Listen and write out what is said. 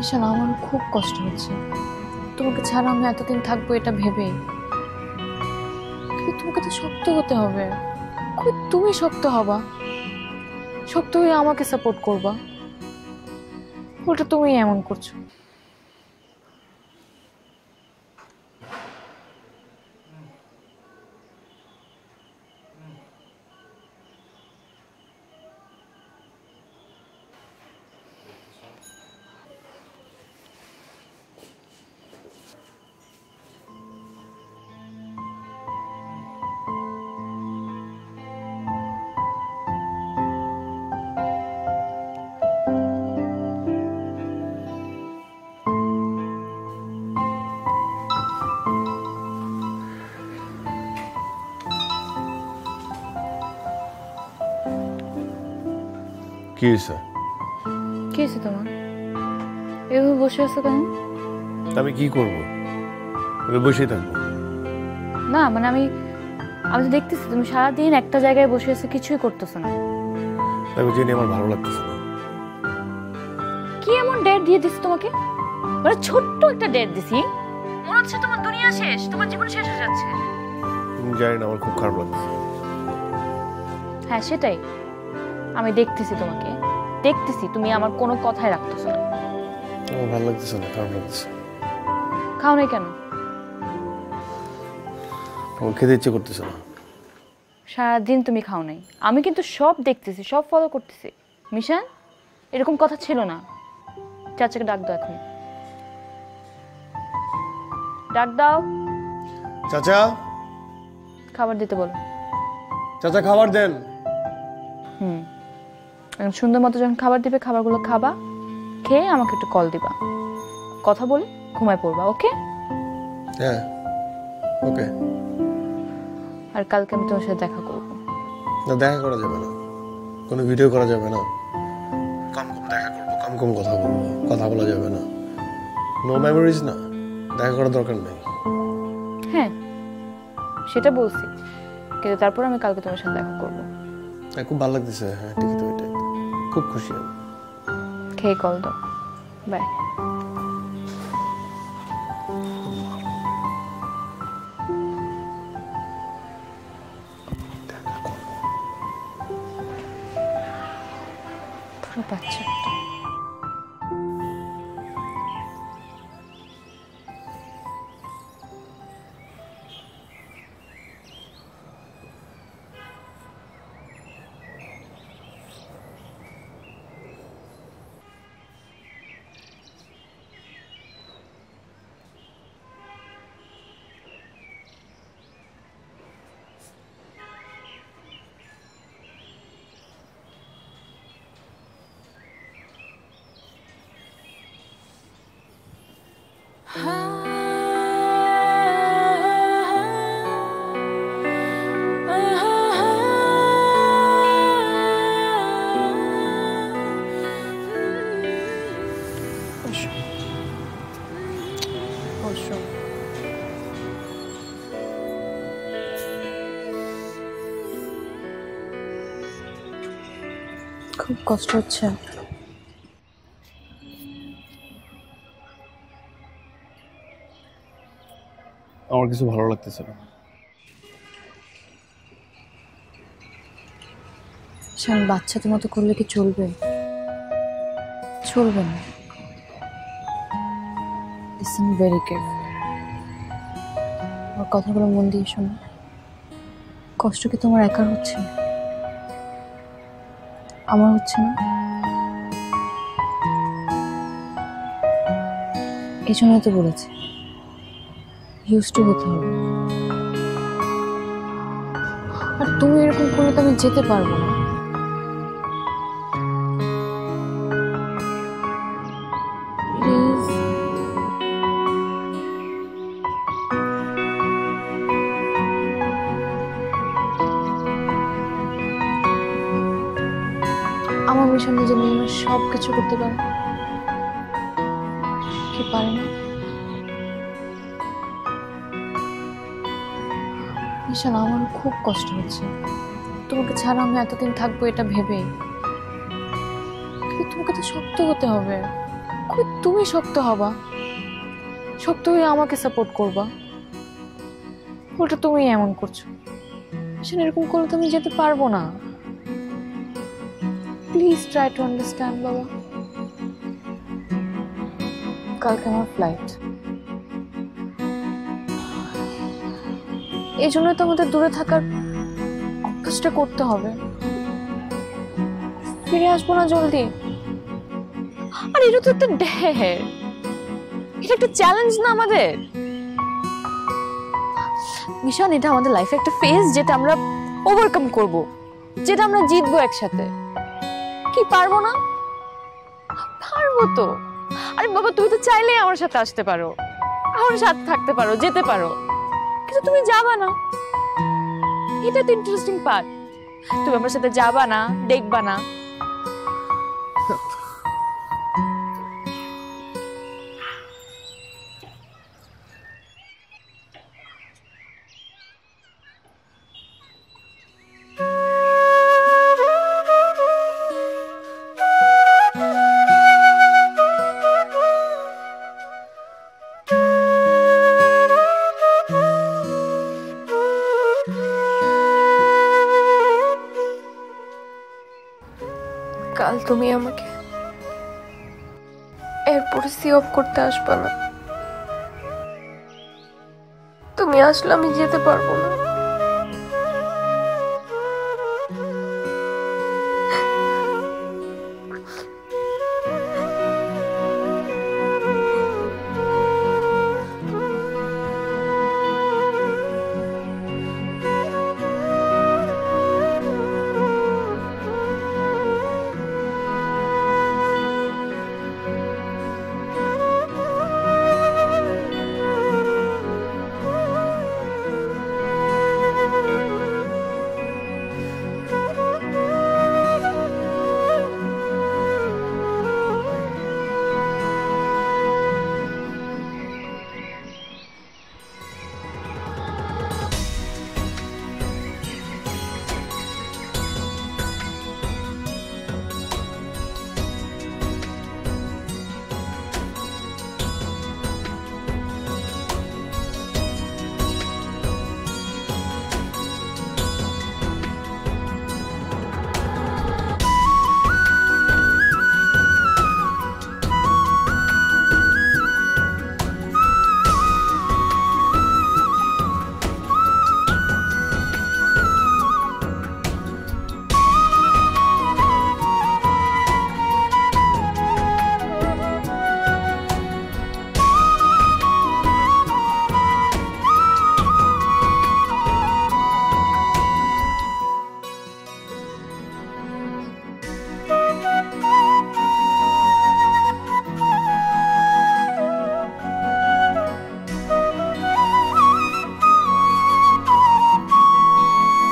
ঈশান, আমার খুব কষ্ট হচ্ছে। তোমাকে ছাড়া আমি এতদিন থাকবো এটা ভেবেই। কিন্তু তোমাকে তো শক্ত হতে হবে। কই তুমি শক্ত হবা? শক্ত হয়ে আমাকে সাপোর্ট করবা, উল্টো তুমি এমন করছো। কি হয়েছে? কি হয়েছে তোমার? এভাবে বসে আছো কেন? আমি কি করবো? বসেই থাকবো? না মানে আমি আমি তো দেখতেছি তুমি সারাদিন একটা জায়গায় বসে আছো, কিছুই করতেছো না। আমি জেনে আমার ভালো লাগতেছে না। কি এমন ডেট দিয়ে দিছি তোমাকে? মানে ছোট্ট একটা ডেট দিছি, মনে হচ্ছে তোমার দুনিয়া শেষ, তোমার জীবন শেষ হয়ে যাচ্ছে। জানি না, আমার খুব খারাপ লাগতেছে। হ্যাঁ সেটাই, আমি দেখতেছি তোমাকে, দেখতেছি তুমি আমার কোনো কথাই রাখতেছো না। আমার ভালো লাগতেছে না, খারাপ লাগতেছে। খাও নাই কেন? আমার খেতে ইচ্ছে করতেছে না। সারাদিন তুমি খাও নাই, আমি কিন্তু সব দেখতেছি, সব ফলো করতেছি। মিশান, এরকম কথা ছিল না। চাচাকে ডাক দাও এখন, ডাক দাও। চাচা, খাবার দিতে বলো। চাচা খাবার দেন। এখন সুন্দর মতো যখন খাবার দিবে, খাবারগুলো খাবা, খেয়ে আমাকে একটু কল দিবা, কথা বলে ঘুমায় পড়বা, ওকে? হ্যাঁ ওকে। আর কালকে আমি তোমার সাথে দেখা করবো। না, দেখা করা যাবে না, কোনো ভিডিও করা যাবে না। কম কম দেখা করবো, কম কম কথা বলবো, কথা বলা যাবে না। নো মেমোরিজ না, দেখা করার দরকার নেই। হ্যাঁ সেটা বলছি, কিন্তু তারপর আমি কালকে তোমার সাথে দেখা করবো। হ্যাঁ খুব ভালো লাগতেছে, হ্যাঁ ঠিকই তো, এটাই খুব খুশি আমি। খেয়ে কল দাও, বাই। বাচ্চা অবশ্য খুব কষ্ট হচ্ছে। আমার কিছু ভালো লাগতেছে না। আমি বাচ্চাদের মতো করলে কি চলবে? চলবে না। লিসেন ভেরি কেয়ারফুল, আমার কথাগুলো মন দিয়ে শোনো। কষ্ট কি তোমার একার হচ্ছে? আমার হচ্ছে না? এই জন্যই তো বলেছি ইউজ টু হতে হবে। আর তুমি এরকম করলে তো আমি যেতে পারবো না। প্লিজ। আমার মিশন নিজে নিজে সব কিছু করতে পারে, কি পারে না? মিশন, আমার খুব কষ্ট হচ্ছে। তোমাকে ছাড়া আমি এতদিন থাকবো এটা ভেবেই। কিন্তু তোমাকে তো শক্ত হতে হবে, কই তুমি শক্ত হবা, শক্ত হয়ে আমাকে সাপোর্ট করবা। উল্টা তুমি এমন করছো। আসলে এরকম করলে তো আমি যেতে পারবো না। প্লিজ ট্রাই টু আন্ডারস্ট্যান্ড বাবা। কালকে আমার ফ্লাইট, এই জন্য তো আমাদের দূরে থাকার অভ্যাসটা করতে হবে। ফিরে আসবো না জলদি। আর এটা তো একটা ঢের, এটা একটা চ্যালেঞ্জ না আমাদের। মিশন, এটা আমাদের লাইফে একটা ফেজ যেটা আমরা ওভারকাম করব, যেটা আমরা জিতবো একসাথে। কি পারবো না? পারবো তো। আরে বাবা, তুমি তো চাইলেই আমার সাথে আসতে পারো, আমার সাথে থাকতে পারো, যেতে পারো, কিন্তু তুমি যাবা না। এটা তো ইন্টারেস্টিং পার্ট। তুমি আমার সাথে যাবা না, দেখবা না। কাল তুমি আমাকে এয়ারপোর্টে সি অফ করতে আসবে না। তুমি আসলে আমি যেতে পারবো না।